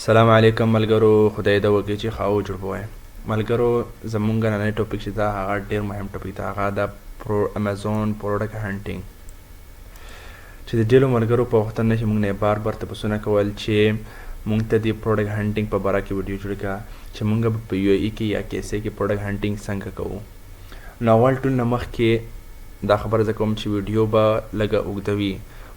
سلام علیکم ملګرو، خدای دې وکړي چې ښه او جوړ وای. ملګرو زمونږ نننی ټاپک چې دا هغه ډېر مهم ټاپک دی، هغه د امازون پروډکټ هانټینګ چې د ډېرو ملګرو په غوښتنه چې موږ نه بار بار تپوسونه کول چې موږ ته د پروډکټ هانټینګ په باره کې ویډیو جوړ کړه چې موږ به په UAE کې یا KSA کې پروډکټ هانټینګ څنګه کوو. نو اول ټول نه مخکې دا خبره زه کوم چې ویډیو به لږه اوږده وي،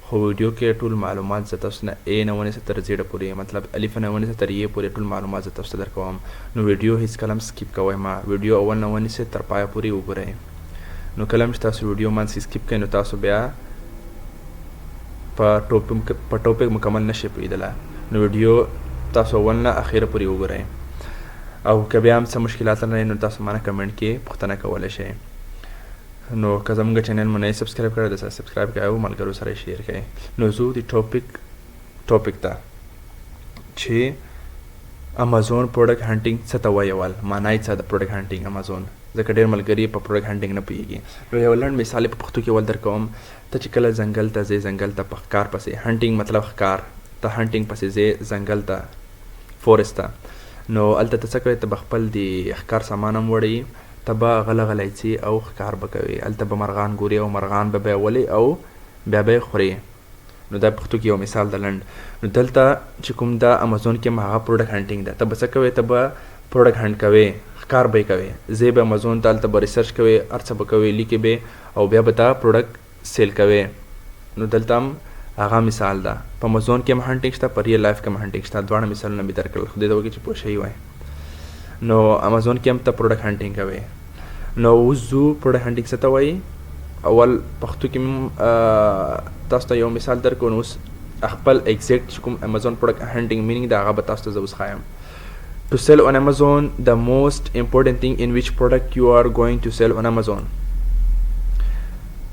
خو ویډیو کې ټول معلومات زه تاسو نه A نه ونیسه تر Z پورې، مطلب الف نه ونیسه تر Y پورې ټول معلومات زه تاسو ته درکوم. نو ویډیو هیڅ کله هم سکیپ کوئ ما، ویډیو اول نه ونیسه تر پایه پورې وګورئ. نو کله هم چې تاسو ویډیو منځ کې سکیپ کړئ نو تاسو بیا په ټاپک مکمل نشئ پوهېدلی. نو ویډیو تاسو اول نه اخره پورې وګورئ، او که بیا هم څه مشکلات لرئ نو تاسو مانه کمنټ کې پوښتنه کولی شئ. نو که زموږ چینل مو نه یې سبسکرایب کړی د سبسکرایب کړئ او ملګرو سره یې شیر کړئ. نو زه د ټاپک ته چې امازون پروډکټ هانټینګ څه ته وایي، اول معنا یې څه ده پروډکټ هانټینګ امازون، ځکه ډېر ملګري په پروډکټ هانټینګ نه پوهېږي. نو یو لنډ مثال په پښتو کې ول درکوم. ته چې کله ځنګل ته ځې، ځنګل ته په ښکار پسې، هانټینګ مطلب ښکار، ته هانټینګ پسې ځې ځنګل ته، فورسټ ته، نو هلته ته څه کوې، ته به خپل د ښکار سامان هم وړئ، ته به غله غلی ځې او ښکار به کوې. هلته به مرغان ګورې او مرغان به بیا ولې او بیا به یې خورې. نو دا پښتو کې یو مثال ده لنډ. نو دلته چې کوم دا امازون کې هم هغه پروډکټ هانټینګ ده. ته به څه کوې، ته به پروډکټ هانټ کوې، ښکار به یې کوې، ځې به امازون ته، هلته به ریسرچ کوې، هر څه به کوې، لیکې به او بیا به تا پروډکټ سیل کوې. نو دلته هم هغه مثال ده. په امازون کې هم هانټینګ شته، په ریل لایف کې هم هانټینګ شته. دواړه مثالونه مې درکړل، خدای دې وکړي چې پوه شوي وای. نو امازون کې هم ته پروډکټ هانټینګ کوې. نو اوس ځو پروډکټ هانټینګ څه ته وایي. اول پښتو کې تاسو ته یو مثال درکړو. نو اوس خپل ایگزیکټ چې کوم امازون پروډکټ هانټینګ مینینګ ده هغه به تاسو ته زه اوس ښایم. To sell on Amazon, the most important thing in which product you are going to sell on Amazon.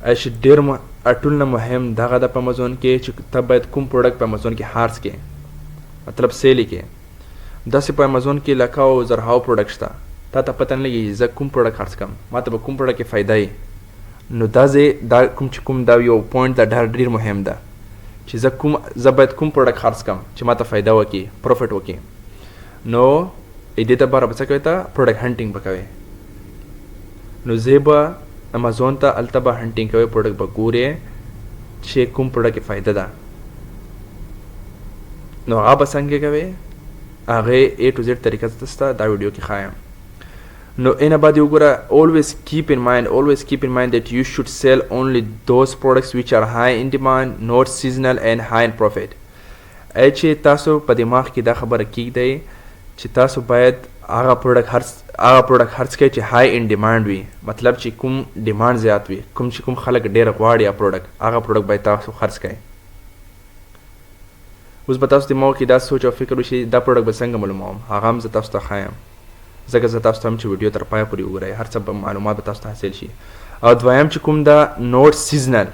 چې ډېر ټول نه مهم دغه ده په امازون کې چې ته باید کوم پروډکټ په امازون کې خرڅ کړې، مطلب سیل یې کړې. داسې په امازون کې لکاو زرهاو پروډکټ شته، تا ته پته نه لګېږي زه کوم پروډکټ خرڅ کړم، ما ته به کوم پروډکټ کې فایده وي. نو دا کوم دا یو پوینټ ده ډېر مهم ده چې زه باید کوم پروډکټ خرڅ کړم چې ما ته فایده وکړي، پروفیټ وکړي. نو دې دپاره به څه کوې، ته پروډکټ هانټینګ به کوې. نو زه به امازون ته هلته به هانټینګ کوې، پروډکټ به ګورې چې کوم پروډکټ کې فایده ده. نو هغه به څنګه کوې، هغې A to Z طریقه سته دا ویډیو کې ښایم. نو اینه باندې وګوره. always keep in mind that you should sell only those products which are high in demand, not seasonal and high in profit. چې تاسو په دماغ کې دا خبره کېږدئ چې تاسو باید هغه پروډکټ خرڅ کړئ چې های ان ډیمانډ وي، مطلب چې کوم ډیمانډ زیات وي، کوم خلک ډېر غواړي پروډکټ، هغه پروډکټ باید تاسو خرڅ کړئ. اوس به تاسو دماغ کې دا سوچ او فکر وشي دا پروډکټ به څنګه معلوموم، هغه هم زه تاسو ته ښایم، ځکه زه تاسو ته هم چې ویډیو تر پایه پورې وګورئ هر څه معلومات به تاسو ته حاصل شي. او دویم چې کوم دا نوټ سیزنل،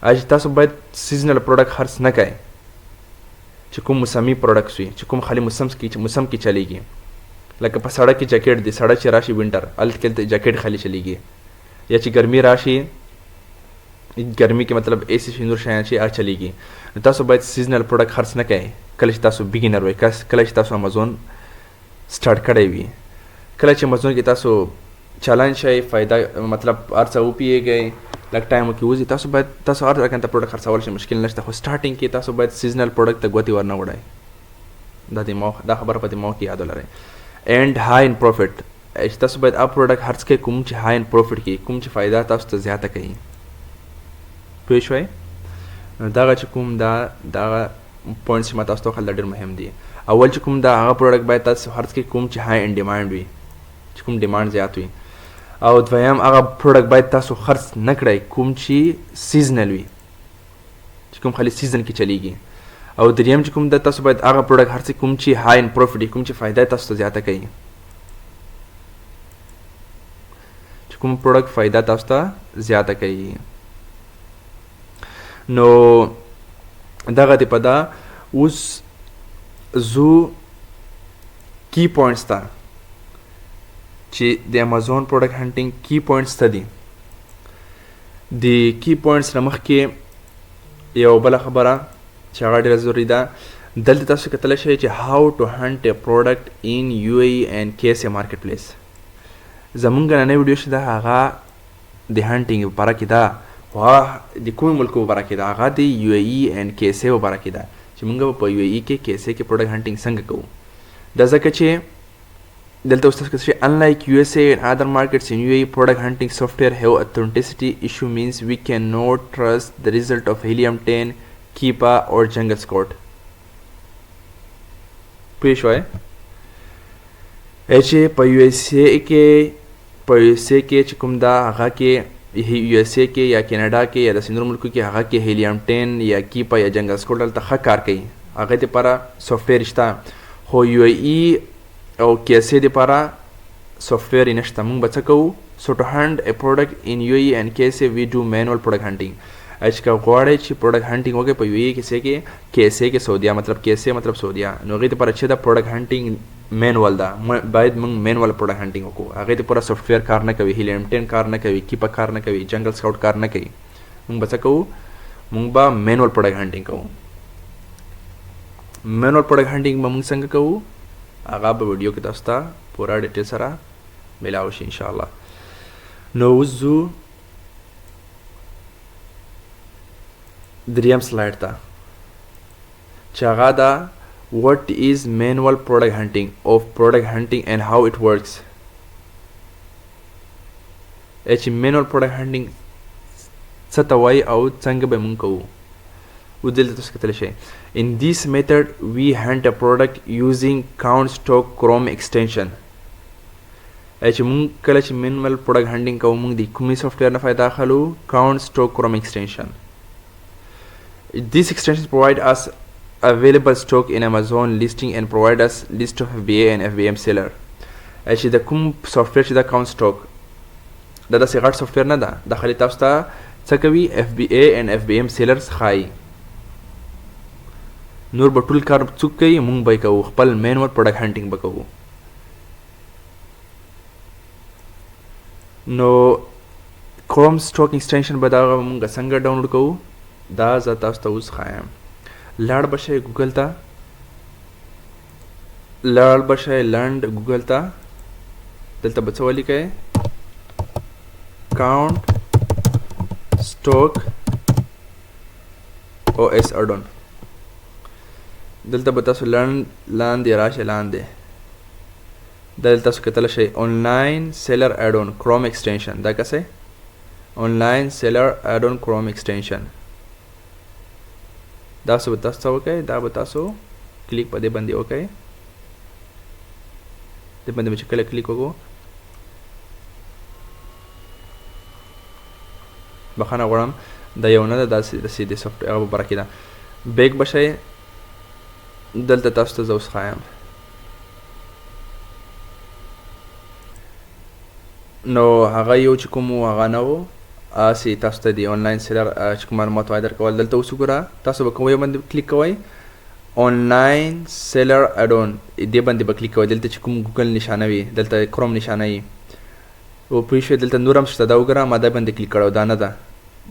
چې تاسو باید سیزنل پروډکټ خرڅ نه کړئ، چې کوم موسمي پروډکټس وي، چې کوم خالي موسم کې چلیږي. لکه په سړک کې جاکټ دی، سړک چې راشي وینټر هلته جاکټ خالي چلیږي، یا چې ګرمي راشي ګرمي کې مطلب AC نور شیان چې هغه چلیږي. نو تاسو باید سیزنل پروډکټ خرڅ نه کړئ کله چې تاسو بګینر وئ، کله چې تاسو امازون سټارټ کړی وي، کله چې امازون کې تاسو چالان شئ، فایده مطلب هر څه وپوهېږئ، لږ ټایم کې وځي، تاسو هر رقم ته پروډکټ خرڅول شي، مشکل نشته. خو سټارټینګ کې تاسو باید سیزنل پروډکټ ته ګوتې ورنه وړئ. دا خبره په دماغ کې یاد ولرئ. اینډ های ان پروفیټ، چې تاسو باید هغه پروډکټ خرڅ کړئ کوم چې های ان پروفیټ کوي، کوم چې فایده تاسو ته زیاته کوي. پوه شوئ؟ نو دغه چې کوم دغه پوینټس چې ما تاسو ته وښودل ډېر مهم دي. اول چې کوم دا هغه پروډکټ باید تاسو خرڅ کړئ کوم چې های ان ډیمانډ وي، چې کوم ډیمانډ زیات وي. او دویم هغه پروډکټ باید تاسو خرڅ نه کړئ کوم چې سیزنل وي، چې کوم خالي سیزن کې چلیږي. او دریم چې کوم د تاسو باید هغه پروډکټ خرڅ کوم چې های ان پروفیټ، کوم چې فایده تاسو ته زیاته کوي، چې کوم پروډکټ فایده تاسو ته زیاته کوي. نو دغه دی په دا. اوس زو کی پوینټس ته چې د امازون پروډکټ هانټینګ کی پوینټس ته دي. د کی پوینټس نه مخکې یو بله خبره چې هغه ډېره ضروري ده، دلته تاسو کتلی شئ چې how to hunt a product in UAE and KSA marketplace. زمونږ نننۍ ویډیو چې ده هغه د هانټینګ په باره کې ده، خو هغه د کومو ملکو په باره کې ده؟ هغه د UAE and KSA په باره کې ده چې موږ به په UAE کې KSA کې پروډکټ هانټینګ څنګه کوو. دا ځکه چې دلته اوس تاسو کتلی شئ unlike USA and other markets in UAE, product hunting software have authenticity issue means we cannot trust the result of helium 10, KSA or jungle scout. پوه شوئ چې په USA کې چې کوم دا هغه کې USA کې یا کینیډا کې یا داسې نورو ملکو کې هغه کې هیلیم 10 یا کیپا یا جنګل سکوټ دلته ښه کار کوي، هغې دپاره سافټویر شته، خو UAE او KSA دپاره سافټویر یې نشته. موږ به څه کوو؟ So to hunt a product in UAE and KSA we do manual product hunting. چې که غواړئ چې پروډکټ هانټینګ وکړئ په UAE KSA کې سعودیه مطلب KSA مطلب سعودیه، نو هغې دپاره چې دا پروډکټ هانټینګ مینول ده، باید موږ مینول پروډکټ هانټینګ وکړو. هغې دپاره سافټویر کار نه کوي، هیلیم 10 کار نه کوي، کیپا کار نه کوي، جنګل سکاوټ کار نه کوي. موږ به څه کوو؟ موږ به مینول پروډکټ هانټینګ کوو. مینول پروډکټ هانټینګ به موږ څنګه کوو؟ هغه به ویډیو کې تاسو ته پوره ډیټیل سره میلاو شي انشاءالله. نو اوس ځو دریم سلایډ ته چې هغه ده what is manual product hunting and how it works. چې manual product hunting څه ته وایي او څنګه به موږ کوو. اوس دلته تاسو کتلی شئ in this method we hunt a product using count stock chrome extension. چې موږ کله چې manual product hunting کوو موږ د کومې سافټویر نه فایده اخلو؟ count stock chrome extension. These extensions provide us available stock in Amazon listing and provide us list of FBA and FBM seller. چې د کوم سافټویر چې دا count stock دا داسې غټ سافټویر نه ده، دا خالي تاسو ته څه کوي؟ FBA and FBM sellers ښایي. نور به ټول کار څوک کوي؟ موږ به یې کوو، خپل مینول پروډکټ هانټینګ به کوو. نو کروم سټاک ایکسټینشن به دا موږ څنګه ډاونلوډ کوو؟ دا زه تاسو ته اوس ښایم. لاړ به شئ ګوګل ته، لنډ ګوګل ته، دلته به څه ولیکئ؟ count stock OS add-on. دلته به تاسو لاندې راشئ، لاندې دلته تاسو کتلی شئ online seller add-on chrome extension. دا کسې online seller add-on chrome extension. دا څه به تاسو څه وکئ؟ دا به تاسو کلیک په دې باندې وکئ. دې باندې به چې کله کلیک وکړو بخښنه غواړم دا یو نه ده، دا سیدې سافټویر هغه په باره کې ده. بیک به شئ، دلته تاسو ته زه اوس ښایم. نو هغه یو چې کوم و هغه نه و، اسی تاسو ته د آنلاین سیلر چې کوم معلومات وای درکول. دلته اوس وګوره تاسو به کوم یو باندې کلیک کوئ، آنلاین سیلر اډون دې باندې به کلیک کوئ. دلته چې کوم ګوګل نشانه وي، دلته کروم نشانه وي، او پوه شوئ دلته نور هم شته. دا وګوره ما دا باندې کلیک کړی، دا نه ده.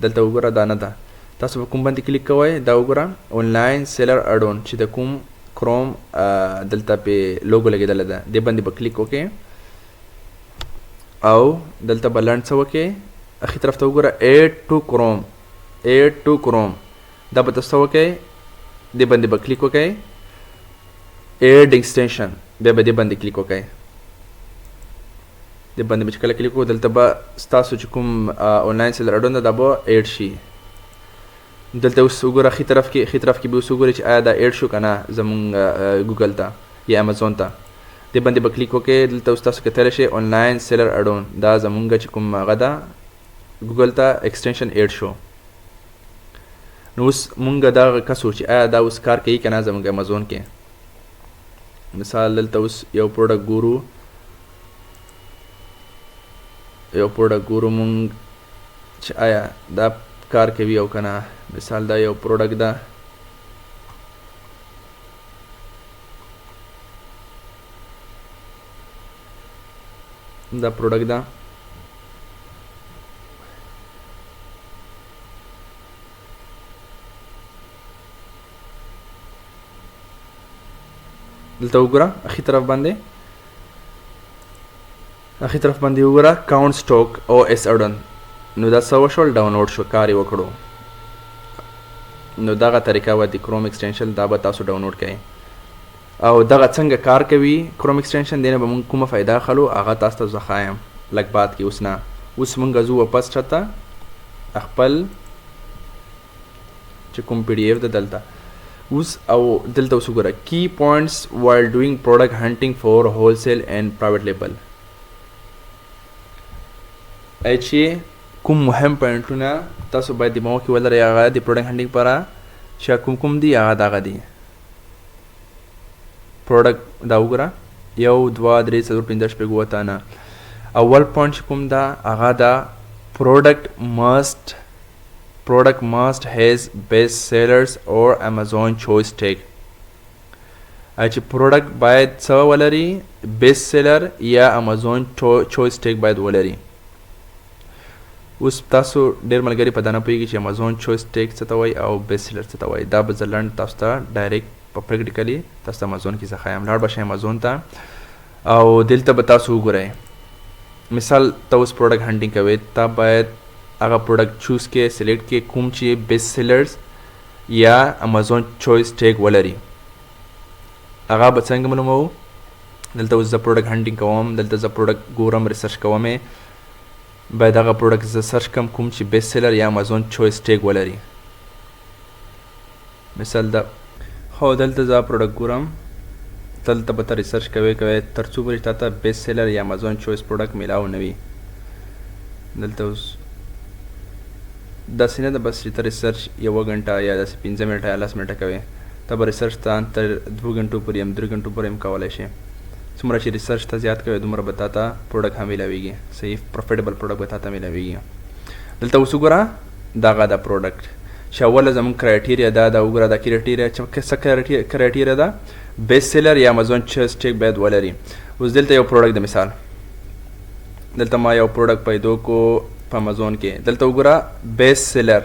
دلته وګوره دا نه ده. تاسو به کوم باندې کلیک کوئ؟ دا وګوره آنلاین سیلر اډون چې د کوم کروم دلته پې لوګو لګېدلی ده، دې باندې به کلیک وکړئ او دلته به لنډ څه وکړئ، اخی طرف ته وګوره add to chrome. دا به تاسو وکړئ، دې باندې به کلیک وکړئ، add extension، بیا به دې باندې کلیک وکړئ. دې باندې به چې کله کلیک وکړو دلته به ستاسو چې کوم آنلاین سیلر اډون ده دا به ایډ شي. دلته اوس وګوره ښي طرف کې به اوس وګورئ چې آیا دا ایډ شو که نه زمونږ ګوګل ته یا امازون ته. دې باندې به کلیک وکړئ، دلته اوس تاسو کتلی شئ آنلاین سیلر اډون دا زمونږ چې کوم هغه ده ګوګل ته ایکسټینشن ایډ شو. نو اوس مونږ دغه کس و چې آیا دا اوس کار کوي که نه زمونږ امازون کې. مثال دلته اوس یو پروډکټ ګورو مونږ چې آیا دا کار کوي او که نه. مثال دا یو پروډکټ ده، دا پروډکټ ده، دلته وګوره اخی طرف باندې وګوره کاونټ سټاک او اس اډن. نو دا څه وشول ډاونلوډ شو کار یې وکړو. نو دغه طریقه وه د کروم ایکسټینشن دا به تاسو ډاونلوډ کړئ او دغه څنګه کار کوي کروم ایکسټینشن دی نه به مونږ کومه فایده اخلو هغه تاسو ته زه ښایم لږ بعد کې. اوس نه اوس مونږ ځو واپس چاته خپل چې کوم پی ډي اف ده دلته اوس او دلته اوس وګوره کی پوینټس وایل ډوینګ پروډکټ هنټینګ فور هولسیل اینڈ پرایویټ لیبل. چې کوم مهم پوینټونه تاسو باید دماغ کې ولرئ هغه د پروډکټ هنټینګ لپاره چې کوم دي هغه دغه دي. پروډکټ دا وګوره 1 2 3 4 5 6 7 8 9. اول پوینټ چې کوم ده هغه دا product must has best sellers or Amazon choice tag. چې پروډکټ باید څه ولري best seller یا Amazon choice tag باید ولري. اوس تاسو ډېر ملګري په دا نه پوهېږي چې Amazon choice tag څه ته وایي او best seller څه ته وایي. دا به زه لنډ تاسو ته ډایرکټ په پریکټیکلی تاسو ته Amazon کې زه ښایم. لاړ به شئ Amazon ته او دلته به تاسو وګورئ. مثال ته اوس پروډکټ هنټینګ کوئ ته باید هغه پروډکټ چوز کې سلیکټ کې کوم چې بیسټ سیلرز یا Amazon چویس ټیګ ولري هغه به څنګه معلوموو. دلته اوس زه پروډکټ هنټینګ کوم دلته زه پروډکټ ګورم ریسرچ کوم باید هغه پروډکټ زه سرچ کم کوم چې بیسټ سیلر یا Amazon چویس ټیګ ولري. مثال دا هو دلته زه پروډکټ ګورم دلته به ته ریسرچ کوئ تر څو پورې تا ته بیسټ سیلر یا Amazon چویس پروډکټ میلاو نه وي. دلته اوس داسې نه ده بس چې ته ریسرچ 1 غنټه یا داسې 15 منټه یا 10 منټه کوې ته به ریسرچ ته تر 2 غنټو پورې هم 3 غنټو پورې هم کولی شې. څومره چې ریسرچ ته زیات کوې دومره به تا ته پروډکټ هم میلاویږي صحیح پروفیټیبل پروډکټ به تا ته میلاویږي. دلته اوس وګوره دغه د پروډکټ چې اوله زموږ کرایټیریا دا وګوره دا کرایټیریا چې څه کرایټیریا ده بیسټ سیلر یا Amazon چویس ټیګ باید ولري. اوس دلته یو پروډکټ د مثال دلته ما یو پروډکټ پیدا کو په Amazon کې دلته وګوره بیسټ سیلر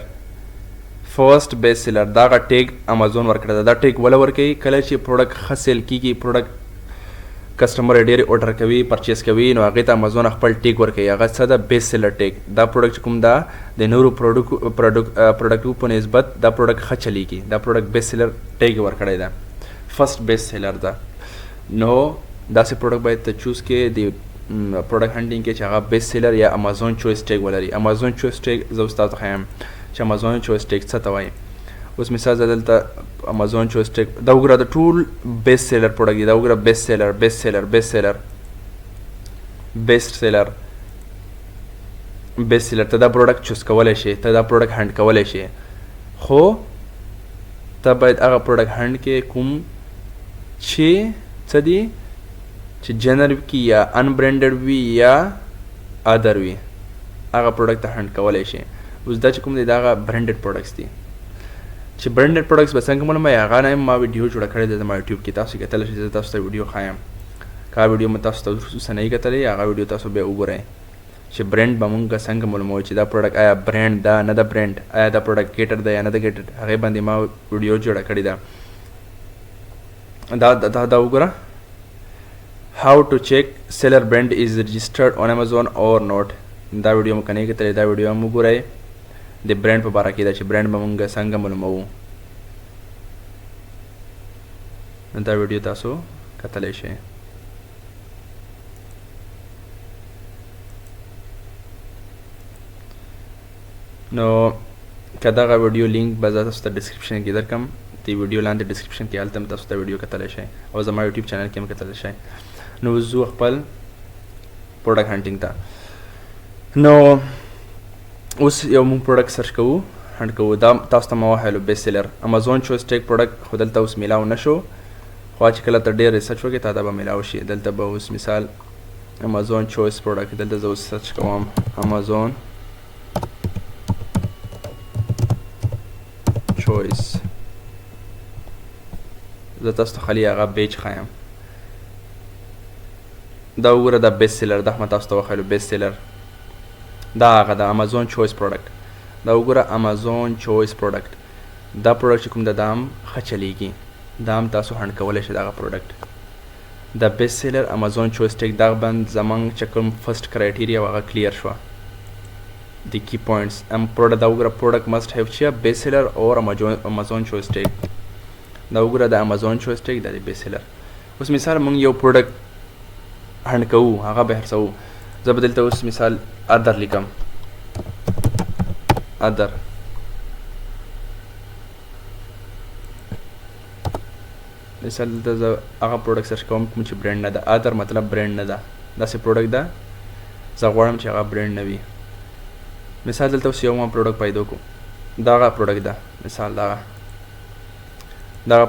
فرست بیسټ سیلر دغه ټیګ Amazon ورکړی ده. دا ټیګ وله ورکوي کله چې پروډکټ ښه سیل کېږي پروډکټ کسټمر ډېر اورډر کوي پرچیز کوي نو هغې ته Amazon خپل ټیګ ورکوي هغه څه ده بیسټ سیلر ټیګ. دا پروډکټ چې کوم ده د نورو پروډکټو په نسبت دا پروډکټ ښه چلیږي دا پروډکټ بیسټ سیلر ټیګ ورکړی ده فرست بیسټ سیلر ده. نو داسې پروډکټ باید ته چوز کې د پروډکټ هنټینګ کې چې هغه بیسټ سیلر یا Amazon چویس ټیګ ولري. Amazon چویس ټیګ زه اوس تاسو ته ښایم چې Amazon چویس ټیګ څه ته وایي. اوس مثال زه دلته Amazon چویس ټیګ دا وګوره د ټول بیسټ سیلر پروډکټ دی دا وګوره بیسټ سیلر بیسټ سیلر بیسټ سیلر بیسټ سیلر بیسټ سیلر ته دا پروډکټ چوز کولی شي ته دا پروډکټ هنټ کولی شي خو ته باید هغه پروډکټ هنټ کې کوم چې څه دي چې جنرال وي یا انبرانډډ وي یا ادر وي هغه پروډکټ ته هنټ کولی شي. اوس دا چې کوم دی دا هغه برانډډ پروډکټس دي چې برانډډ پروډکټس به څنګه معلوموي هغه نه ما ویډیو جوړه کړې ده زما یوټیوب کې تاسو کتلی شئ زه تاسو ته ویډیو ښایم که ویډیو مو تاسو ته اوس نه یې کتلی هغه ویډیو تاسو بیا وګورئ چې برانډ به مونږ څنګه معلوموي چې دا پروډکټ آیا برانډ ده نه ده برانډ آیا دا پروډکټ ګیټر ده یا نه ده ګیټر هغې باندې ما ویډیو جوړه کړې ده. دا وګوره how to check seller brand is registered on Amazon or not. دا ویډیو مو که نه یې کتلی دا ویډیو هم وګورئ د برانډ په باره کې ده چې برانډ به مونږ څنګه معلوموو. دا ویډیو تاسو کتلی شئ. نو که دغه ویډیو لینک به زه تاسو ته ډسکرپشن کې درکړم د ویډیو لاندې ډسکرپشن کې هلته هم تاسو ته ویډیو کتلی شئ او زما یوټیوب چینل کې هم کتلی شئ. نو زه خپل پروډکټ هنټینګ ته نو اوس یو مونږ پروډکټ سرچ کوو هنټ کوو دا تاسو ته ما وښیلو بیسټ سیلر Amazon چویس ټیګ پروډکټ خو دلته اوس میلاو نه شو خو چې کله ته ډېر ریسرچ وکړې تا ته به میلاو شي. دلته به اوس مثال Amazon چویس پروډکټ دلته زه اوس سرچ کوم Amazon چویس زه تاسو ته خالي هغه بیچ ښایم. دا وګوره دا بیسټ سیلر دا ما تاسو ته وښیلو بیسټ سیلر دا هغه د Amazon چویس پروډکټ دا وګوره Amazon چویس پروډکټ دا پروډکټ چې کوم ده دا هم ښه چلیږي دا هم تاسو هنټ کولی شئ دغه پروډکټ د بیسټ سیلر امازون چویس ټیک دا باندې زمونږ چې کوم فرست کرایټیریا هغه کلیر شوه the key points product دا وګوره product must have chia best seller or Amazon choice tag دا وګوره د Amazon choice tag د best seller اوس مثال مونږ یو product هند کوو هغه به هرڅو زه بدلته اوس مثال other لیکم other مثال د هغه product سرچ کوم کوم چې برانډ نه ده other مطلب برانډ نه ده داسې product ده زه غواړم چې هغه برانډ نه وي مثال دلته اوس یو ما پروډکټ پیدا کو داغه پروډکټ ده مثال داغه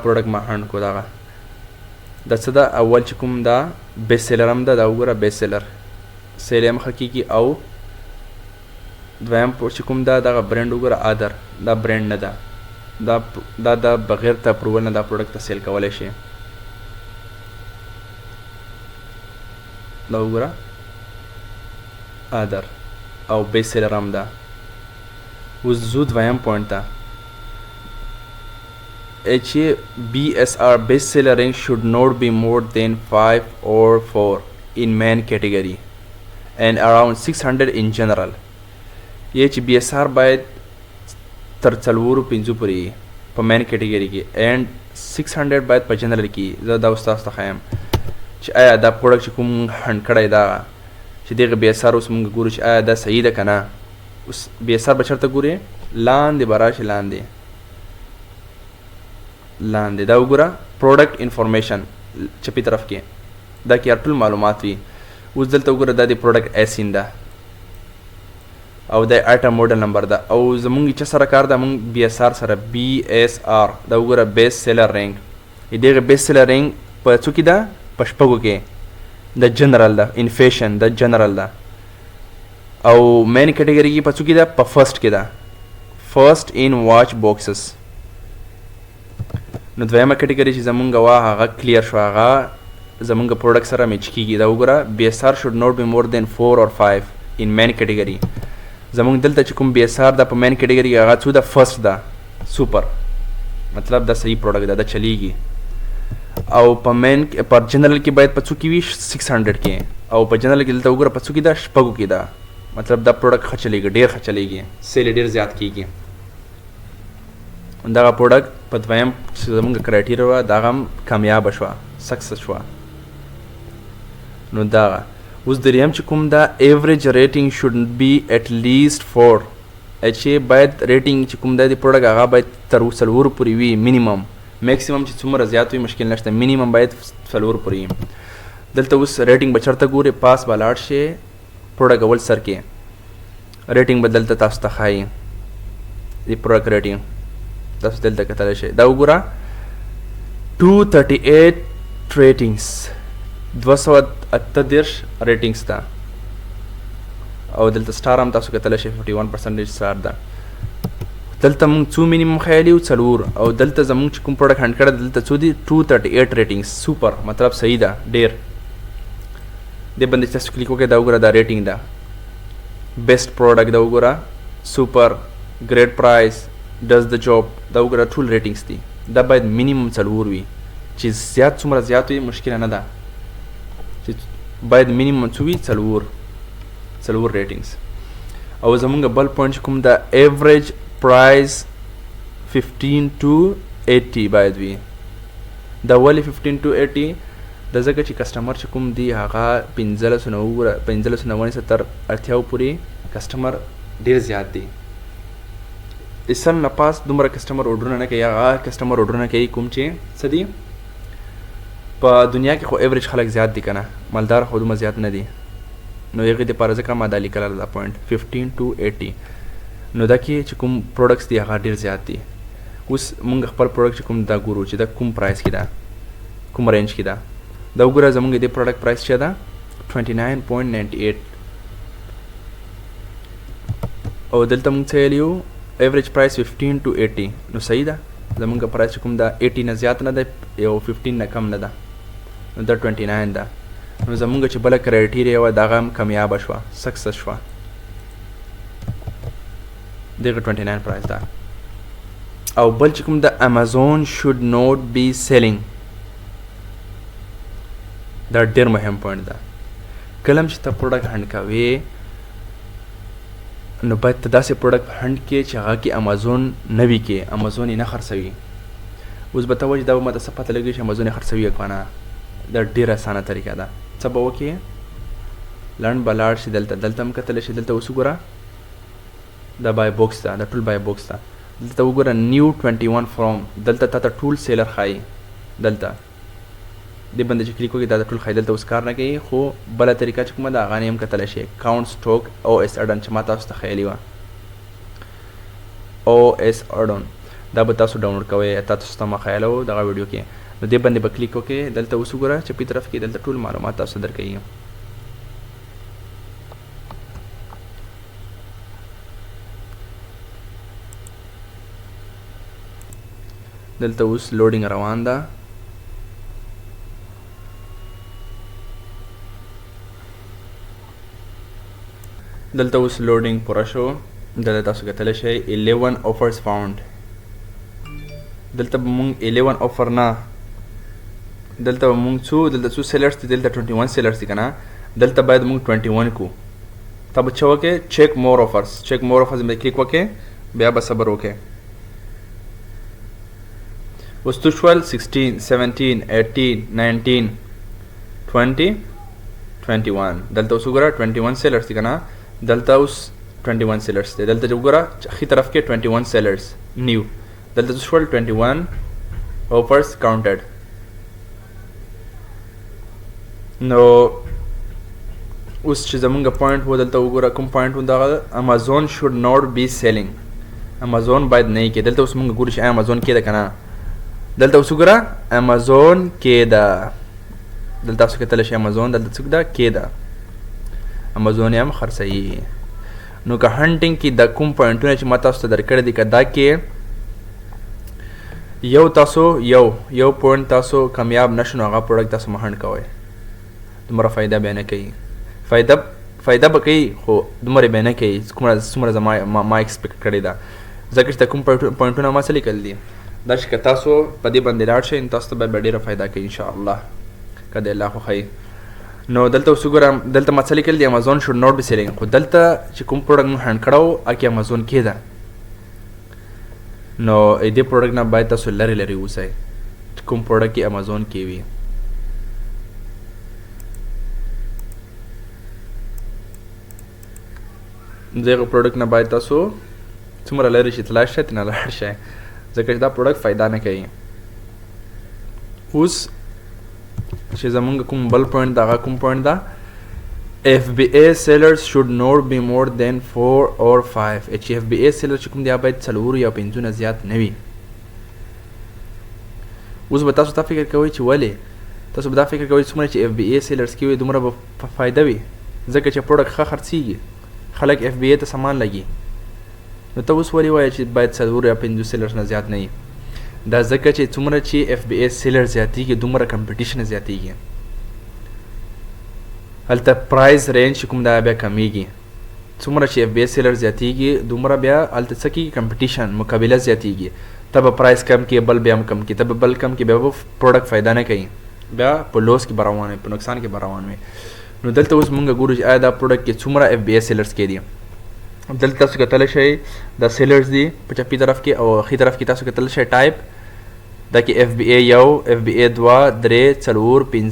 پروډکټ ما هند کو داغه د څه دا اول چې کوم دا بیسټ سیلر هم ده دا وګوره بیسټ سیلر سیل هم حقیقي او دویم چې کوم دا دغه برانډ وګوره ادر دا برانډ نه ده دا بغیر ته اپروول نه دا پروډکټ ته سیل کولای شي دا وګوره ادر او بیس سیلر هم ده اوس زو دویم پوینټ ته BSR best seller rank should not be more than 5 or 4 in main category and around 600 in general BSR باید تر 4-5 پورې په main category کې and 600 باید په general کې زه دا استاد ته خایم چې آیا دا پروډکټ چې کوم هند کړی دا چې دغه BSR اوس موږ ګورو چې آیا دا صحیح ده که نه اوس BSR به چېرته ګورې لاندې به راشي لاندې دا وګوره پروډکټ انفارمیشن چپی طرف کې دا کې ټول معلومات وي اوس دلته وګوره دا د پروډکټ ایسین ده او د آیټم موډل نمبر ده او زمونږ چې سره کار ده مونږ BSR سره BSR دا وګوره بیسټ سیلر رینک دغه بیسټ سیلر رینک په څو کې ده په شپږو کې د جنرال ده ان فیشن د جنرال ده او مین کټګوري کې په څو کې ده په فرست کې ده فرست ان واچ باکسز نو دویمه کټګوري چې زمونږ وا هغه کلیر شو هغه زمونږ پروډکټ سره میچ کیږي دا وګوره BSR should not be more than 4 or 5 in main category زمونږ دلته چې کوم BSR دا په main category هغه څو ده فرست ده سپر مطلب دا صحیح پروډکټ ده دا چلیږي او په مین پر جنرال کې باید په څو کې وي 600 کې او په جنرال کې دلته وګوره په څو کې ده شپږو کې ده مطلب دا پروډکټ ښه چلیږي ډېر ښه چلیږي سیل ډېر زیات کیږي دغه پروډکټ په دویم چې زمونږ کرایټیریا وه دغه هم کامیابه شوه سکسس شوه نو دغه اوس دریم چې کوم دا ایوریج ریټینګ شوډ بی ایټ لیست 4 چې باید ریټینګ چې کوم دا د پروډکټ هغه باید تر 4 پورې وي مینیمم میکسیمم چې څومره زیات وي مشکل نشته مینیمم باید 4 پورې دلته اوس ریټینګ به چېرته ګورې پاس به لاړ شي پروډکټ اول سر کې ریټینګ به دلته تاسو ته ښایي د پروډکټ ریټینګ تاسو دلته کتلی شئ دا وګوره 238 ریټینګس 238 ریټینګس ده او دلته سټار هم تاسو کتلی شئ 51% سټار ده دلته مونږ څو مینیمم خیالي او 4 او دلته زمونږ چې کوم پروډکټ هند کړی دلته څو دي 238 ریټینګس سوپر مطلب صحیح ده ډېر دې باندې تاسو کلیک وکړئ دا وګوره دا ریټینګ ده بیسټ پروډکټ دا وګوره سوپر ګریټ پرایس ډز د جاب دا وګوره ټول ریټینګس دي دا باید مینیمم 4 وي چې زیات څومره زیات وي مشکله نه ده چې باید مینیمم څو وي 4 ریټینګس او زمونږ بل پوینټ چې کوم دا ایوریج پرایس 15 to 80 باید وي دا ولې 15 to 80 د ځکه چې کسټمر چې کوم دی هغه 1590 تر اړتیاو پورې کسټمر ډېر زیات دی اسن نه پاس دومره کسټمر اورډرونه نه کوي هغه کسټمر اورډرونه کوي کوم چې څه دي په دنیا کې خو ایوریج خلک زیات دي که نه مالدار خو دومره زیات نه دي نو هغې دپاره ځکه ما دا لیکله دا پوینټ 15 to 80 نو دا کې چې کوم پروډکټس دي هغه ډېر زیات دي اوس مونږ خپل پروډکټ چې کوم دا ګورو چې دا کوم پرایس کې ده کوم رینج کې ده دا وګوره زمونږ دې پروډکټ پرایس چې ده 29.98 او دلته مونږ څه ویلي وو ایوریج پرایس 15 to 80 نو صحیح ده زمونږ پرایس چې کوم ده 80 نه زیات نه ده یو 15 نه کم نه ده نو دا 29 ده نو زمونږ چې بله کرایټیریا وه دغه هم کامیابه شوه سکسس شوه دغه 29 پرایس ده او بل چې کوم د امازون should not be selling دا ډېر مهم پوینټ ده. کله چې ته پروډکټ هنډ کوې نو باید ته داسې پروډکټ هنډ کې چې هغه کې امازون نه وي کې، امازون یې نه خرڅوي. اوس به ته وایې دا به ماته څه پته لګي چې امازون یې خرڅوي که نه. دا ډېره اسانه طریقه ده. څه به وکړې، لنډ به لاړ شي دلته هم کتلی شي. دلته اوس وګوره دا بای بوکس ده، دا ټول بای بوکس ده. دلته وګوره نیو 21 فروم، دلته تا ته ټول سیلر ښایي. دلته دې باندې چې کلیک وکړې دا ټول ښایي. دلته اوس کار نه کوي، خو بله طریقه چې کومه ده هغه نه هم کتلی شي. کاونټ سټوک او اس اډن چې ما تاسو ته ښیلې وه، او اس اډن دا به تاسو ډاونلوډ کوئ. تاسو ته ما ښیلی وو دغه ویډیو کې. نو دې باندې به کلیک وکړې. دلته اوس وګوره چپي طرف کې دلته ټول معلومات تاسو درکوي. دلته اوس لوډینګ روان ده. دلته اوس لوډینګ پوره شو. دلته تاسو کتلی شئ 11 offers found. دلته به مونږ 11 offer نه، دلته به مونږ څو سیلرز دي، دلته 21 سیلرز دي که نه. دلته باید مونږ 21 کو. تا به څه وکړې، چیک مور آفرز. چیک مور آفرز باندې کلیک وکړې، بیا به صبر وکړې. اوس تو شول 16 17 18 19 20 21. دلته اوس وګوره 21 سیلرز دي که نه. دلته اوس 21 سیلرز دی. دلته وګوره ښي طرف کې 21 سیلرز نیو. دلته اوس شول 21 offers counted. نو اوس چې زمونږ پوینټ و دلته وګوره کوم پوینټ و دغه امازون شوډ ناٹ بی سیلینګ. امازون باید نه یې کې. دلته اوس مونږ ګورو چې امازون کې ده که نه. دلته اوس وګوره امازون کې ده. دلته تاسو کتلی شئ امازون دلته څوک ده کې ده. امازون یې هم خرڅوي. نو که هنټینګ کې د کوم پوینټونه چې ما تاسو ته درکړی دي که دا کې یو پوینټ تاسو کامیاب نشو نو هغه پروډکټ تاسو مه هنډ کوئ. دومره فایده به نه کوي. فایده به کوي خو دومره به نه کوي څومره ما ایکسپیکټ کړې ده. ځکه چې د کوم پوینټونه ما څه لیکل دي دا چې که تاسو په دې باندې لاړ شئ نو تاسو ته به ډېره فایده کوي انشاءالله که د الله خوښوي. نو دلته اوس وګورم دلته ما څه لیکل دي امازون شوډ ناٹ بی سیلینګ. خو دلته چې کوم پروډکټ مو هنډ کړی و هغه کې امازون کې ده. نو دې پروډکټ نه باید تاسو لرې اوسئ چې کوم پروډکټ کې امازون کې وي. دغه پروډکټ نه باید تاسو څومره لرې شئ تلاش شئ ترنه لاړ شئ ځکه چې دا پروډکټ فایده نه کوي. اوس چې زمونږ کوم بل پوینټ ده هغه کوم پوینټ ده FBA sellers should not be more than 4 or 5. چې FBA seller چې کوم دی باید 4 یا 5 نه زیات نه وي. اوس به تاسو ته فکر کوئ چې ولې تاسو به دا فکر کوئ څومره چې FBA sellers کې وي دومره به فایده وي ځکه چې پروډکټ ښه خرڅېږي، خلک FBA ته سامان لګي. نو ته اوس ولې وایې چې باید 4 یا 5 sellers نه زیات نه وي؟ دا ځکه چې څومره چې FBA sellers زیاتېږي دومره کمپټیشن زیاتېږي. هلته پرایز رینج کوم دا بیا کمیږي. څومره چې FBA sellers زیاتېږي دومره بیا هلته څه کېږي کمپټیشن مقابله زیاتېږي. ته به پرایز کم کې بل بیا هم کم کې، ته به بل کم کې بیا به پروډکټ فایده نه کوي، بیا په لوس کې به روان وي، په نقصان کې به روان وي. نو دلته اوس مونږ ګورو چې آیا دا پروډکټ کې څومره FBA sellers کې دي. دلته تاسو کتلی شئ دا سیلرز دي په چپي طرف کې او ښي طرف کې تاسو کتلی شئ ټایپ دا کې FBA 1 FBA 2 3 4 5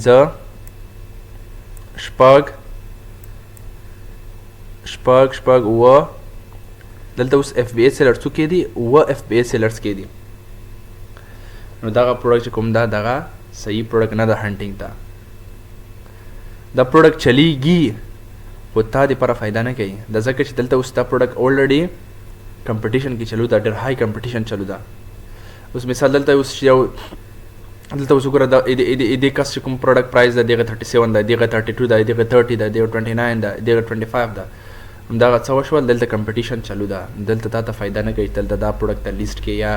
شپږ اووه. دلته اوس FBA sellers څو کې دي؟ 9 FBA sellers کې دي. نو دغه پروډکټ چې کوم ده دغه صحیح پروډکټ نه ده هنټینګ ته. دا پروډکټ چلیږي خو تا دپاره فایده نه کوي. دا ځکه چې دلته اوس دا پروډکټ اولریډي کمپټیشن کې چلو ده، ډېر های کمپټیشن چلو ده. اوس مثال دلته اوس یو دلته اوس وګوره د دې کس چې کوم پروډکټ پرایز ده دغه 37 ده، دغه 32 ده، دغه 30 ده، دغه 29 ده، دغه 25 ده. همدغه څه وشول دلته کمپټیشن چلو ده. دلته تا ته فایده نه کوي دلته دا پروډکټ ته لیست کې یا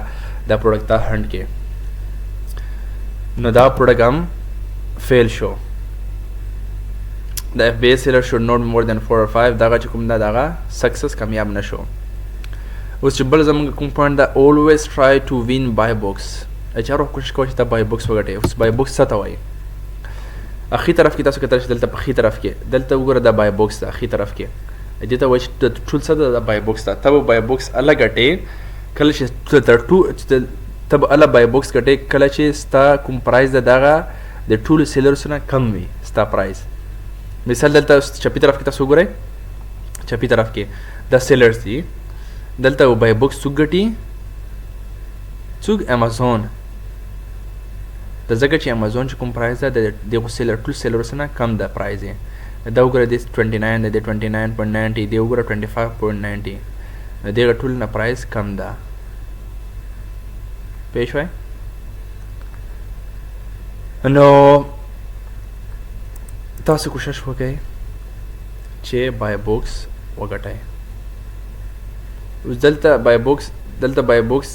دا پروډکټ ته هنډ کې. نو دا پروډکټ هم فیل شو. د FBA seller should not be more than 4 or 5. دغه چې کوم ده دغه سکسس کامیاب نه شو. اوس چې بل زموږ کوم پوینټ ده always try to win buy box. اچارو کوشش کوئ چې ته buy box وګټې. اوس buy box څه ته وایي؟ اخی طرف کې تاسو کتل چې دلته په اخی طرف کې دلته وګوره دا بای بوکس ده اخی طرف کې دې ته وایي چې د ټول څه ده بای بوکس ده ته به بای بوکس الله ګټې کله چې ته به الله بای بوکس ګټې کله چې ستا کوم پرایز ده دغه د ټولو سیلرسو نه کم وي ستا پرایز مثال دلته چپي طرف کې تاسو وګورئ چپي طرف کې دا سیلرز دي دلته بای بوکس څوک ګټي څوک امازون د ځکه چې امازون چې کوم پرایز ده د دغو سیلر ټول سیلرسو نه کم ده پرایز یې دا وګوره دی 29 ده دی 29.90 دی وګوره 25.90 د دغه ټول نه پرایز کم ده پوه شوئ نو تاسو کوشش وکړئ چې بای بوکس وګټئ اوس دلته بای بوکس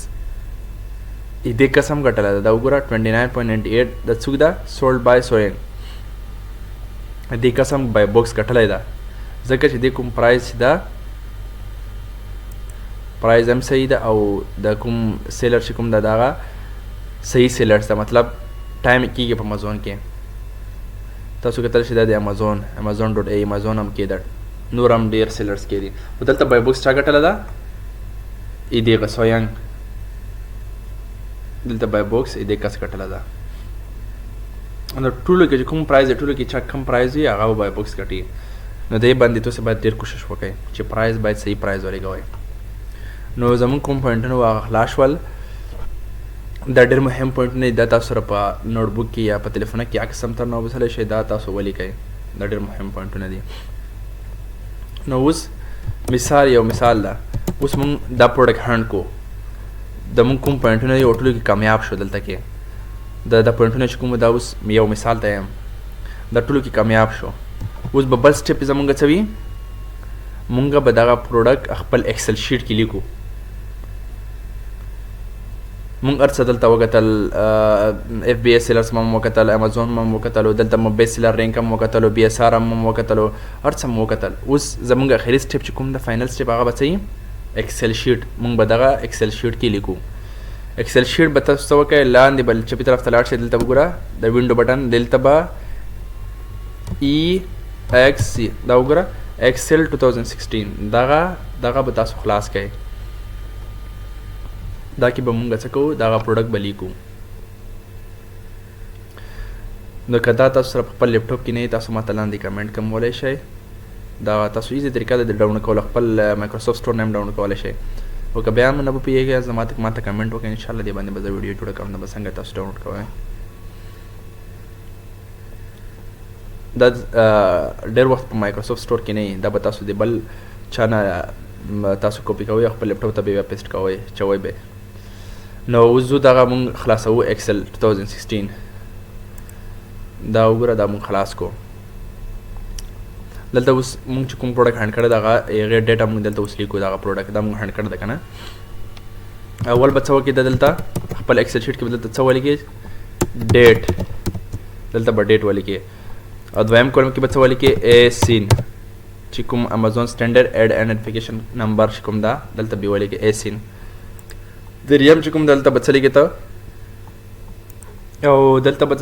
دې قسم ګټله ده دا وګوره 29.98 د څوک ده سولډ بای سوینګ دې قسم بای بوکس ګټلی ده ځکه چې دې کوم پرایز ده پرایز هم صحیح ده او د کوم سیلر چې کوم ده دغه صحیح سیلرز ده مطلب ټایم کېږي په امازون کې تاسو کتل چې دا د امازون ډوټ ای امازون هم کې ده نور هم ډېر سیلرز کې دي خو دلته بای بوکس چا ګټله ده دغه سوینګ دلته بای بوکس دې کس ګټله ده نو ټولو کې چې کوم پرایز دی ټولو کې چا کم پرایز وي هغه به بای بوکس ګټي نو دې باندې تاسو باید ډېر کوشش وکړئ چې پرایز باید صحیح پرایز ولګوئ نو زموږ کوم پوینټونه وو هغه خلاص شول دا ډېر مهم پوینټونه دي دا تاسو سره په نوټ بک کې یا په تلیفونه کې عکس هم تر راوبسلی شئ دا تاسو ولیکئ دا ډېر مهم پوینټونه دي نو اوس یو مثال ده اوس موږ دا پروډکټ هنډ کو د موږ کوم پوینټونه دي ټولو کې کامیاب شو دلته کې دا پوینټونه چې کوم دا اوس یو مثال ته یم دا ټولو کې کامیاب شو اوس به بل سټپ زمونږ څه وي مونږ به دغه پروډکټ خپل ایکسل شیټ کې لیکو مونږ هر څه دلته وکتل اف بی ایس سیلرز هم وکتل امازون هم وکتل دلته مو بیسټ سیلر رینک هم وکتل بی اس آر هم وکتل هر څه مو وکتل اوس زمونږ اخري سټپ چې کوم د فاینل سټپ هغه به څه ایکسل شیټ مونږ به دغه ایکسل شیټ کې لیکو ایکسل شیټ به تاسو څه وکړئ لاندې بل چپي طرف ته لاړ شئ دلته وګوره د وینډو بټن دلته به ای ایکس سی دا وګوره ایکسل 2016 دغه به تاسو خلاص کړئ دا کې به مونږ څه کوو دغه پروډکټ به لیکو نو که دا تاسو سره په خپل لیپټاپ کې نه تاسو ماته لاندې کمنټ کولی شئ دا تاسو ایزي طریقه ده د ډاونلوډ کولو خپل مایکروسافټ سټور نه هم ډاونلوډ کولی شئ او که بیا هم نه به پوهېږئ ماته کمنټ وکړئ انشاءالله دې باندې به زه ویډیو جوړه کوم دا به څنګه تاسو ډاونلوډ کوئ دا ډېر وخت په مایکروسافټ سټور کې نه وي دا به تاسو د بل چا نه تاسو کاپي کوئ خپل لیپټاپ ته بیا پیسټ کوئ چوئ به نو اوس زه دغه مونږ خلاصوو ایکسل 2016 دا وګوره دا مونږ خلاص کو دلته اوس مونږ چې کوم پروډکټ هینډ کړی دغه هغې ډیټا مونږ دلته اوس لیکو دغه پروډکټ دا مونږ هینډ کړی ده که نه اول به څه وکړي دلته خپل ایکسل شیټ کې به دلته څه ولیکې ډیټ دلته به ډیټ ولیکې او دویم کولم کې به څه ولیکې ای سین چې کوم امازون سټینډرډ ایډ آیډنټیفیکیشن نمبر چې کوم ده دلته به ولیکې ای سین دریم چې کوم دلته به څه لیکې ته او دلته به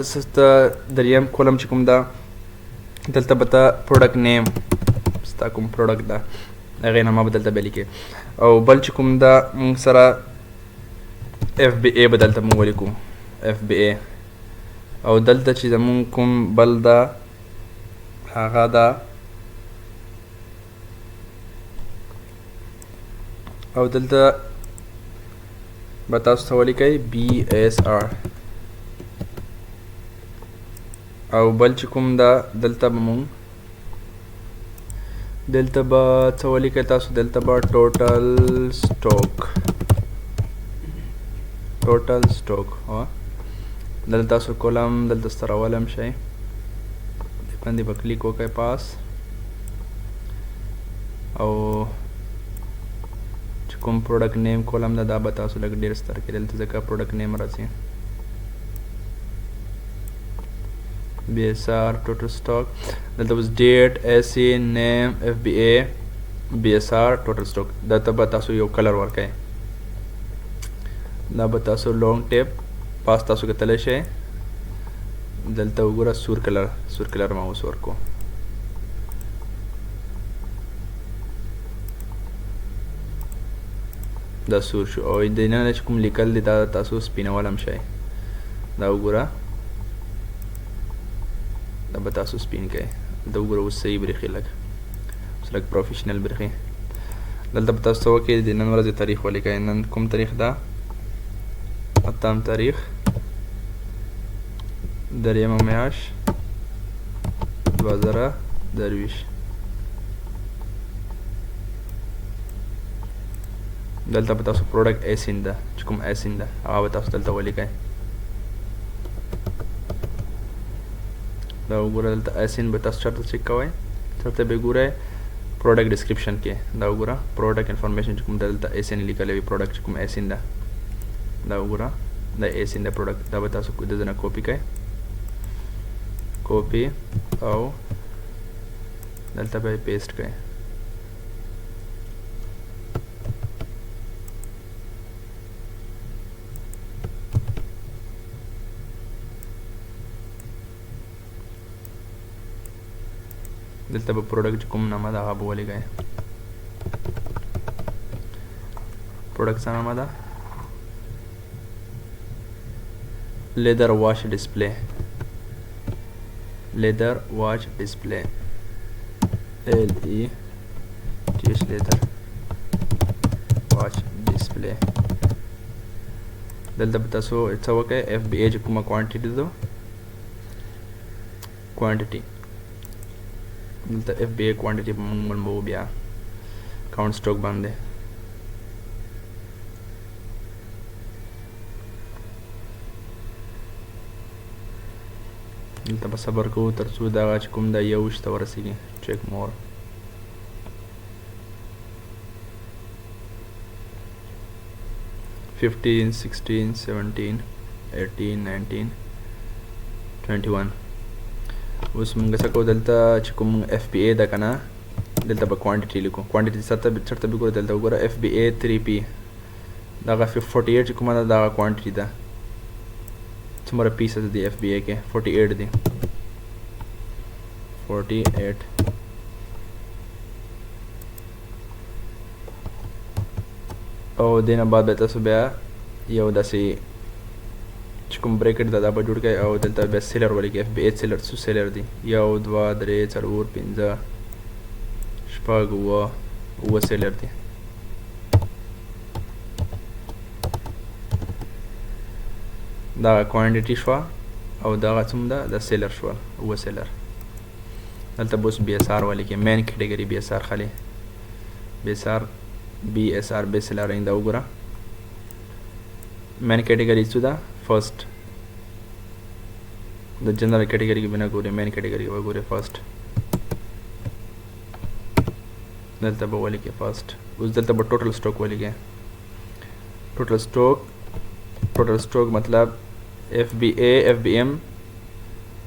دریم کولم چې کوم ده دلته به ته پروډکټ نیم ستا کوم پروډکټ ده هغې نامه به دلته به لیکې او بل چې کوم ده موږ سره اف بی ای به دلته موږ ولیکو اف بی ای او دلته چې زموږ کوم بل ده هغه ده او دلته به تاسو څه ولیکئ بی ایس آر او بل چې کوم ده دلته به مونږ دلته به څه ولیکئ تاسو دلته به ټوټل سټاک دلته تاسو کولم دلته سترول هم شئ باندې به کلیک وکړئ پاس او چې کوم پروډکټ نیم کولم ده دا به تاسو لږ ډېر ستر کړئ دلته ځکه پروډکټ نیم راځي بی ایس آر ټوټل سټاک دلته اوس ډیټ ایس ای نیم اف بی ای بی ایس آر ټوټل سټاک دلته به تاسو یو کلر ورکئ دا به تاسو لونګ ټیپ پاس تاسو کتلی شئ دلته وګوره سور کلر ما اوس ورکو. دا سور شو او د نه چې کوم لیکل دي دا تاسو سپینول هم شئ. دا وګوره دا به تاسو سپین کړئ. دا وګوره اوس صحیح برېښي لږ اوس لږ پروفیشنل برېښي. دلته به تاسو څه وکړئ د نن ورځې تاریخ ولیکئ. نن کوم تاریخ ده؟ 8 تاریخ 3 میاشت 2023. دلته به تاسو پروډکټ ایسین ده چې کوم ایسین ده هغه به تاسو دلته ولیکئ. دا وګوره دلته ایسین به تاسو چېرته چک کوئ؟ چېرته به ګورئ پروډکټ ډسکرپشن کې. دا وګوره پروډکټ انفارمیشن چې کوم دلته ایسین لیکلی وي پروډکټ چې کوم ایسین ده. دا وګوره دا ایسین ده پروډکټ. دا به تاسو د ځای نه کاپي کړئ. کاپي او دلته به یې پیسټ کړئ. دلته به پروډکټ کوم نامه ده هغه به ولیکئ. پروډکټ څه نامه ده؟ لیدر واچ ډسپلی. لیدر واچ ډسپلی LETH لیدر واچ ډسپلی. دلته به تاسو څه وکئ FBA چې کومه کوانټیټي ده کوانټیټي دلته FBA کوانټیټي به موږ ملمو بیا کاونټ سټاک باندې. دلته به صبر کوو تر څو دغه چې کوم ده 21 ته ورسېږي. چیک مور. $15, $16, $17, $18, $19, $21. اوس موږ څه کوو دلته چې کوم FBA ده که نه دلته به کوانټیټي لیکو. کوانټیټي چېرته به ګورو؟ دلته وګوره FBA 3P دغه 48 چې کومه ده دغه کوانټیټي ده. څومره پیسز دي FBA کې؟ 48 دي. 48 او دې نه بعد به تاسو بیا یو داسې چې کوم بریکټ ده دا به جوړ کړئ او دلته بیا سیلر ولیکئ. FBA سیلر څو سیلر دي؟ 1 2 3 4 5 6 7 سیلر دي. دا کوانټیټي شوه او دغه څوم ده د سیلر شوه 7 سیلر. دلته به اوس BSR ولیکئ. مین کټګري BSR خالي BSR بیس سیلر دا وګوره مین کټګري څه ده؟ فرست. د جنرال کټګري کې بنا ګورئ مین کټګري کې وګورئ فرست. دلته به ولیکئ فرست. اوس دلته به ټوټل سټاک ولیکئ. ټوټل سټاک مطلب FBA FBM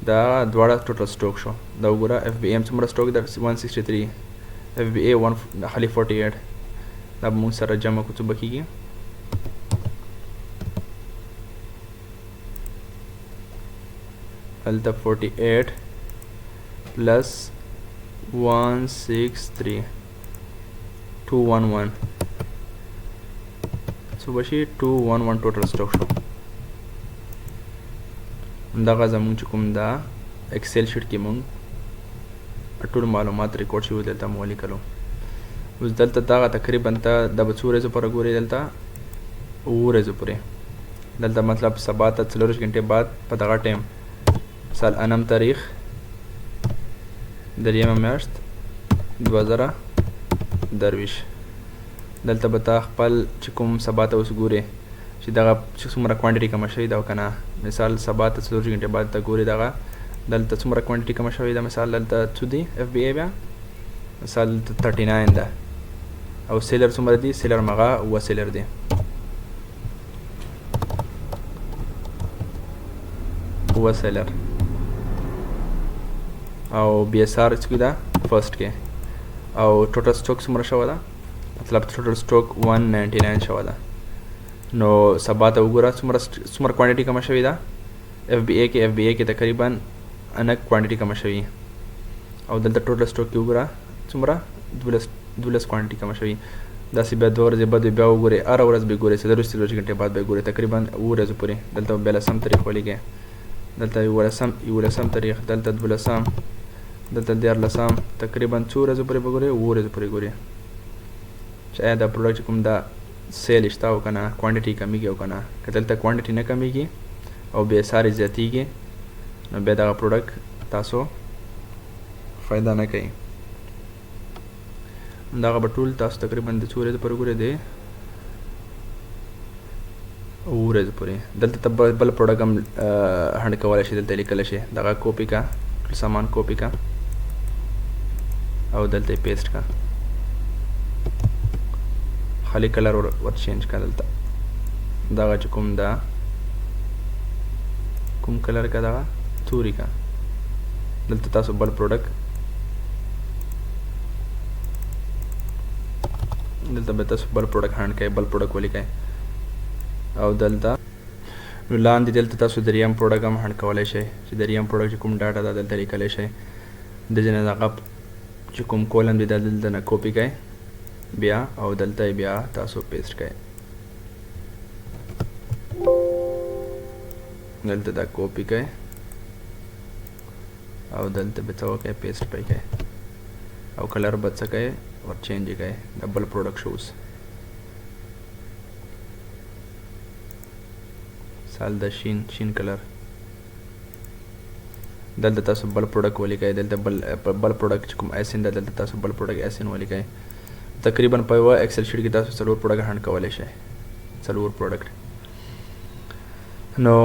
دا دواړه ټوټل سټاک شو. دا وګوره FBM څومره سټاک ده؟ 163. FBA 1 خالي 48. دا به موږ سره جمع کړو څه به کېږي؟ هلته 48 پلس 163 211 څو به شي؟ 211 ټوټل سټاک شو. دغه زموږ چې کوم دا اکسل شیټ کې موږ ټول معلومات ریکارډ شوي دلته مو ولیکلو. اوس دلته دغه تقریبا ته د به څو ورځو پورې ګورئ دلته 7 ورځو پورې. دلته مطلب سبا ته 4 غنټې بعد په دغه ټایم مثال 8 تاریخ 3 میاشت 2023 دلته به تا خپل چې کوم سبا ته اوس ګورې چې دغه چې څومره کوانټیټي کمه شوې ده او که نه. مثال سبا ته 4 غنټې بعد ته ګورې دغه دلته څومره کوانټیټي کمه شوې ده. مثال دلته څو دي FBA بیا مثال 39 ده او سیلر څومره دي؟ سیلر مغه 7 سیلر دي. سیلر او BSR څه ده فرست کې او ټوټل سټاک څومره شوه ده؟ مطلب ټوټل سټاک 199 شوه ده. نو سبا ته وګوره څومره کوانټیټي کمه شوې ده؟ اف بی اے کې تقریبا انا کوانټیټي کم شوی او دلته ټوټل سټاک کې وګوره څومره 12 کوانټیټي کم شوی. داسې بیا 2 ورځې بعد بیا وګورئ، هره ورځ به ګورئ، څلور غنټې بعد به ګورئ، تقریبا 7 ورځې پورې. دلته بیا 10 تاریخ ولیکئ، دلته 11 تاریخ، دلته 12، دلته 14، تقریبا 2 ورځې پورې به ګورئ، 7 ورځې پورې ګورئ چې آیا دا پروډکټ کوم دا سیل شته او که نه، کوانټیټي کمیږي او که نه. که دلته کوانټیټي نه کمیږي او بې ساري زیاتیږي نو بیا دغه پروډکټ تاسو فایده نه کوي. دغه به ټول تاسو تقریبا د 2 ورځې پورې ګورئ، د 7 ورځې پورې. دلته ته بل پروډکټ هم هنډ کولی شي، دلته لیکلی شي دغه کوپي کا، ټول سامان کوپي کا او دلته یې پیسټ کا، خالی کلر ور چینج کا. دلته دغه چې کوم دا کوم کلر کا دغه توري کا، دلته تاسو بل پروډکټ دلته به تاسو بل پروډکټ هانډ کوئ، بل پروډکټ ولیکئ او دلته نو لاندې دلته تاسو دریم پروډکټ هم هانډ کولی شئ چې دریم پروډکټ چې کوم ډاټا ده دلته لیکلی شئ. د ځینې دغه چې کوم کولم دی دا دلته نه کوپي کئ بیا او دلته بیا تاسو پیسټ کئ. دلته دا کوپي کئ او دلته به څه وکئ، پیسټ پې کئ او کلر به څه کئ ور چینج یې کئ، ډبل پروډکټ شوز. مثال د شین کلر، دلته تاسو بل پروډکټ ولیکئ، دلته بل پروډکټ چې کوم ایسن ده دلته تاسو بل پروډکټ ایسن ولیکئ. تقریبا په یوه ایکسل شیټ کې تاسو 4 پروډکټ هانډ کولی شئ، 4 پروډکټ. نو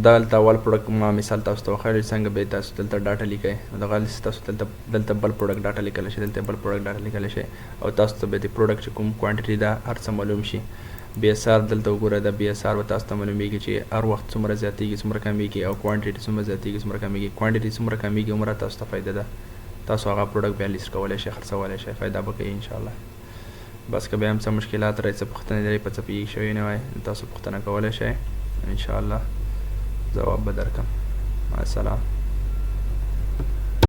دلته اول پروډکټ ما مثال تاسو ته وښایل څنګه به تاسو دلته ډاټا لیکئ. دغه تاسو دلته بل پروډکټ ډاټا لیکلی شي، دلته بل پروډکټ ډاټا لیکلی شي او تاسو ته به د پروډکټ چې کوم کوانټیټي ده هر څه معلوم شي. بی اس آر دلته وګوره، د بی اس آر به تاسو ته معلومیږي چې هر وخت څومره زیاتیږي څومره کمیږي او کوانټیټي څومره زیاتیږي څومره کمیږي. کوانټیټي څومره کمیږي عمره تاسو ته فایده ده، تاسو هغه پروډکټ بیا لیست کولی شئ، خرڅولی شئ، فایده به کوي انشاءالله. بس که بیا هم څه مشکلات رایي، څه پوښتنې لرئ، په څه پوهېږئ شوي نه وای تاسو پوښتنه کولی شئ، انشاءالله ځواب به درکړم. مع السلامه.